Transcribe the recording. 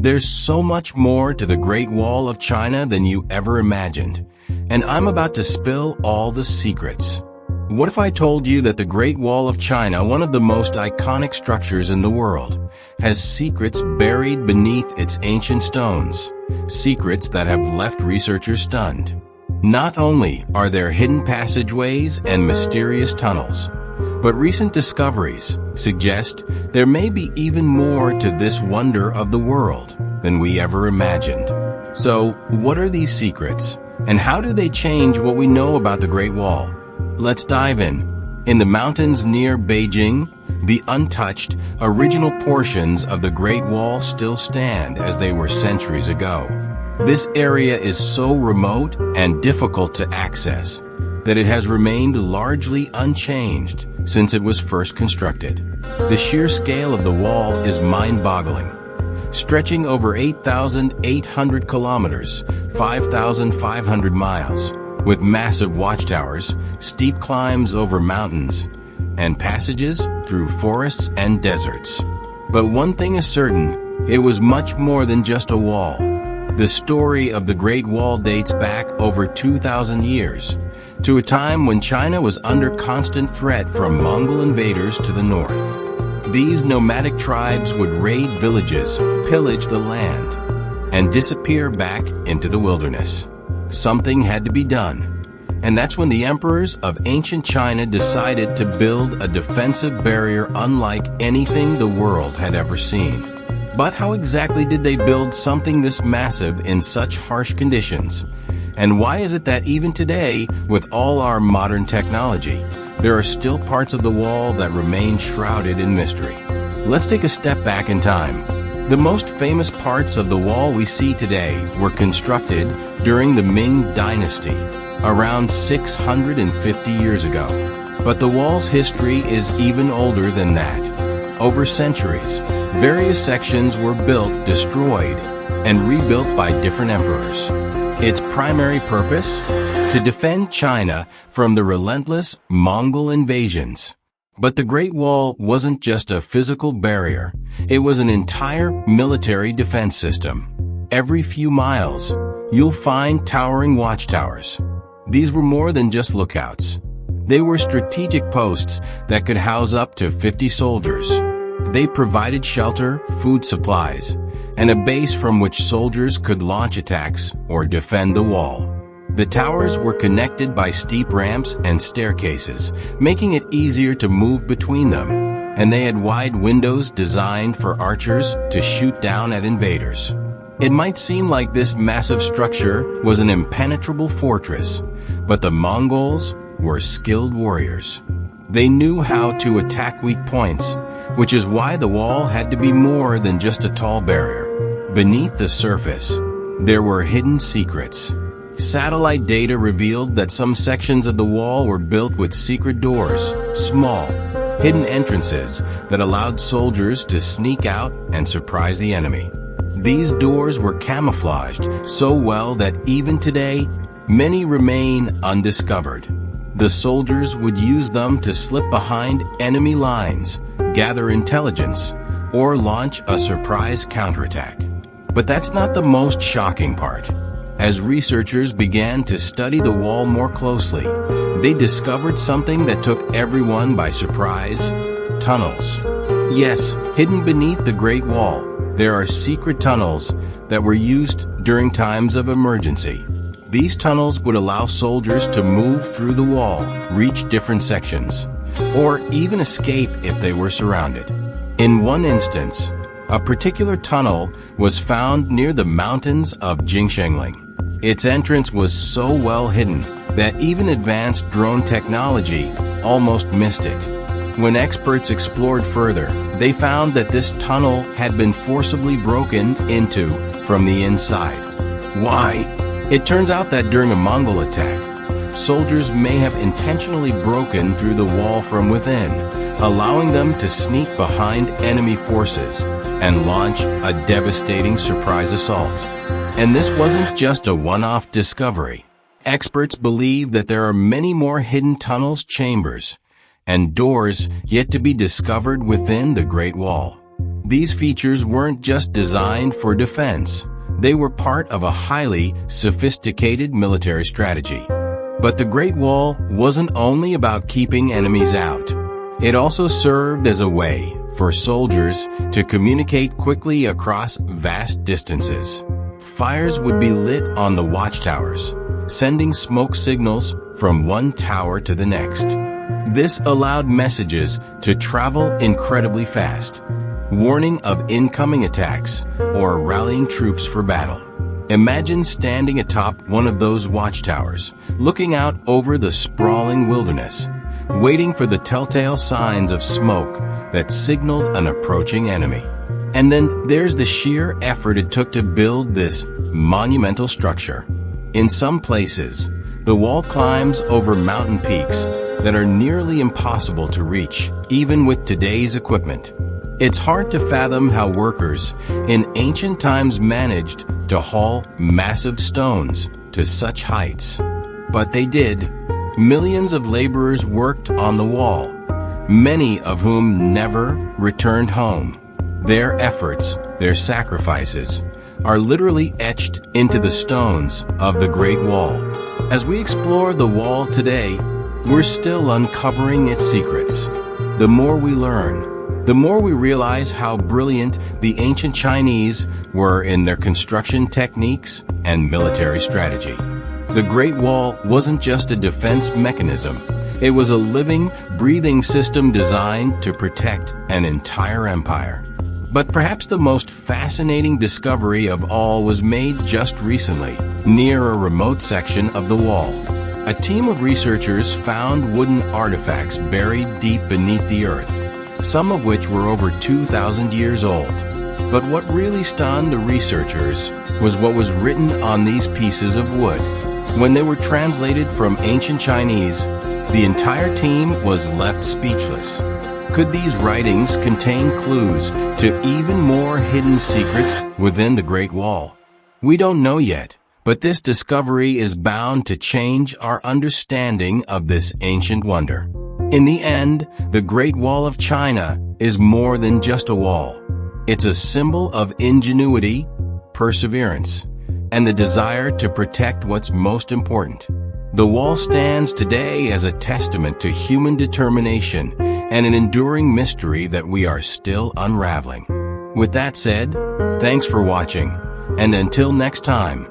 There's so much more to the Great Wall of China than you ever imagined, and I'm about to spill all the secrets. What if I told you that the Great Wall of China, one of the most iconic structures in the world, has secrets buried beneath its ancient stones, secrets that have left researchers stunned? Not only are there hidden passageways and mysterious tunnels, but recent discoveries suggest there may be even more to this wonder of the world than we ever imagined. So, what are these secrets, and how do they change what we know about the Great Wall? Let's dive in. In the mountains near Beijing, the untouched, original portions of the Great Wall still stand as they were centuries ago. This area is so remote and difficult to access that it has remained largely unchanged since it was first constructed. The sheer scale of the wall is mind-boggling, stretching over 8,800 kilometers, 5,500 miles, with massive watchtowers, steep climbs over mountains, and passages through forests and deserts. But one thing is certain, it was much more than just a wall. The story of the Great Wall dates back over 2,000 years, to a time when China was under constant threat from Mongol invaders to the north. These nomadic tribes would raid villages, pillage the land, and disappear back into the wilderness. Something had to be done, and that's when the emperors of ancient China decided to build a defensive barrier unlike anything the world had ever seen. But how exactly did they build something this massive in such harsh conditions? And why is it that even today, with all our modern technology, there are still parts of the wall that remain shrouded in mystery? Let's take a step back in time. The most famous parts of the wall we see today were constructed during the Ming Dynasty, around 650 years ago. But the wall's history is even older than that. Over centuries, various sections were built, destroyed, and rebuilt by different emperors. Its primary purpose? To defend China from the relentless Mongol invasions. But the Great Wall wasn't just a physical barrier. It was an entire military defense system. Every few miles, you'll find towering watchtowers. These were more than just lookouts. They were strategic posts that could house up to 50 soldiers. They provided shelter, food supplies, and a base from which soldiers could launch attacks or defend the wall. The towers were connected by steep ramps and staircases, making it easier to move between them, and they had wide windows designed for archers to shoot down at invaders. It might seem like this massive structure was an impenetrable fortress, but the Mongols were skilled warriors. They knew how to attack weak points, which is why the wall had to be more than just a tall barrier. Beneath the surface, there were hidden secrets. Satellite data revealed that some sections of the wall were built with secret doors, small, hidden entrances that allowed soldiers to sneak out and surprise the enemy. These doors were camouflaged so well that even today, many remain undiscovered. The soldiers would use them to slip behind enemy lines, gather intelligence, or launch a surprise counterattack. But that's not the most shocking part. As researchers began to study the wall more closely, they discovered something that took everyone by surprise: tunnels. Yes, hidden beneath the Great Wall, there are secret tunnels that were used during times of emergency. These tunnels would allow soldiers to move through the wall, reach different sections, or even escape if they were surrounded. In one instance, a particular tunnel was found near the mountains of Jingshengling. Its entrance was so well hidden that even advanced drone technology almost missed it. When experts explored further, they found that this tunnel had been forcibly broken into from the inside. Why? It turns out that during a Mongol attack, soldiers may have intentionally broken through the wall from within, allowing them to sneak behind enemy forces and launch a devastating surprise assault. And this wasn't just a one-off discovery. Experts believe that there are many more hidden tunnels, chambers, and doors yet to be discovered within the Great Wall. These features weren't just designed for defense. They were part of a highly sophisticated military strategy. But the Great Wall wasn't only about keeping enemies out. It also served as a way for soldiers to communicate quickly across vast distances. Fires would be lit on the watchtowers, sending smoke signals from one tower to the next. This allowed messages to travel incredibly fast, warning of incoming attacks or rallying troops for battle. Imagine standing atop one of those watchtowers, looking out over the sprawling wilderness, waiting for the telltale signs of smoke that signaled an approaching enemy. And then there's the sheer effort it took to build this monumental structure. In some places, the wall climbs over mountain peaks that are nearly impossible to reach, even with today's equipment. It's hard to fathom how workers in ancient times managed to haul massive stones to such heights. But they did. Millions of laborers worked on the wall, many of whom never returned home. Their efforts, their sacrifices, are literally etched into the stones of the Great Wall. As we explore the wall today, we're still uncovering its secrets. The more we learn, the more we realize how brilliant the ancient Chinese were in their construction techniques and military strategy. The Great Wall wasn't just a defense mechanism. It was a living, breathing system designed to protect an entire empire. But perhaps the most fascinating discovery of all was made just recently, near a remote section of the wall. A team of researchers found wooden artifacts buried deep beneath the earth, some of which were over 2,000 years old. But what really stunned the researchers was what was written on these pieces of wood. When they were translated from ancient Chinese, the entire team was left speechless. Could these writings contain clues to even more hidden secrets within the Great Wall? We don't know yet, but this discovery is bound to change our understanding of this ancient wonder. In the end, the Great Wall of China is more than just a wall. It's a symbol of ingenuity, perseverance, and the desire to protect what's most important. The wall stands today as a testament to human determination and an enduring mystery that we are still unraveling. With that said, thanks for watching, and until next time,